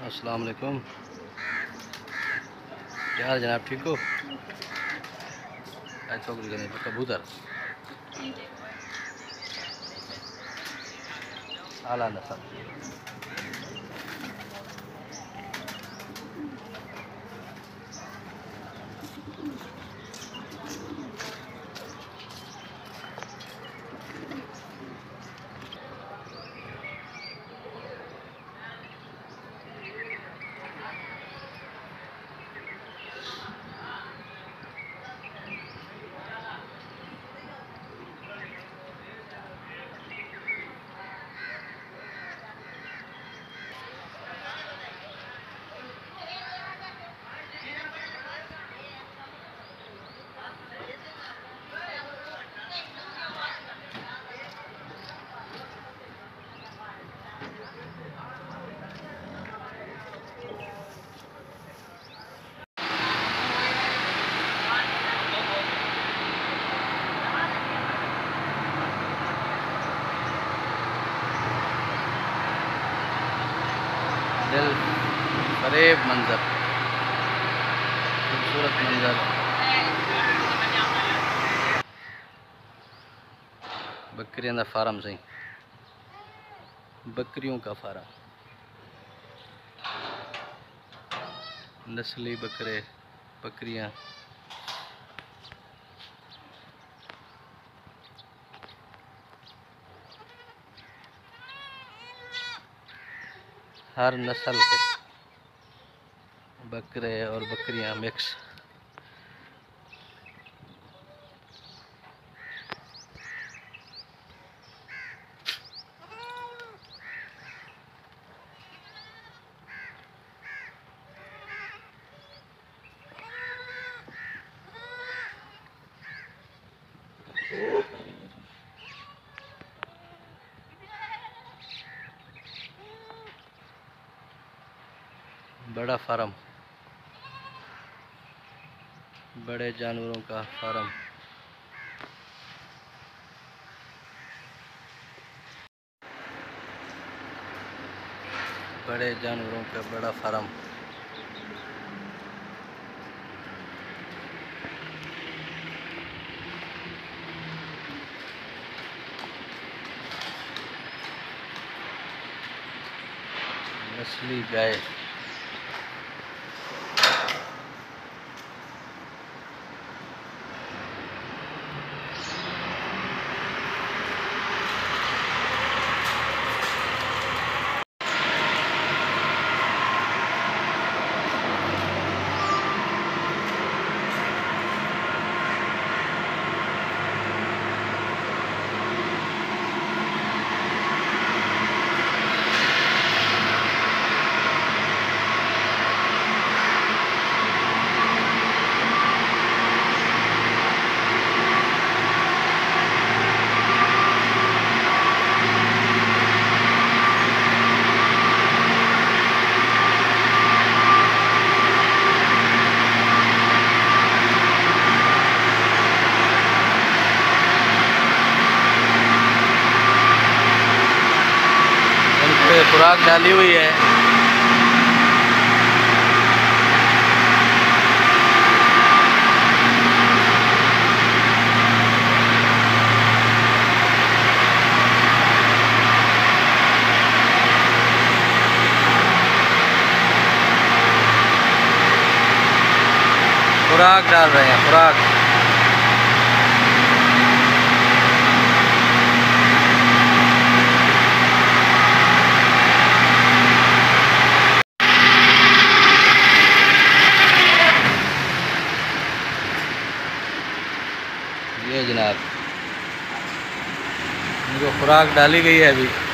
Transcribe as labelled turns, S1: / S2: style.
S1: अस्सलाम वालेकुम। क्या हाल जनाब, ठीक हो? छोकरी का नहीं कबूतर आला नस्ल। दिल फरेब मंजर, खूबसूरत मंजर। बकरियों का फार्म सही, बकरियों का फार्म, नस्ली बकरे बकरियां। हर नस्ल के बकरे और बकरियां मिक्स। बड़ा फार्म, बड़े जानवरों का फार्म। बड़े जानवरों का बड़ा फार्म। नस्ली गाय। खुराक डाली हुई है। खुराक डाल रहे हैं, खुराक। ये जनाब, इनको खुराक डाली गई है अभी।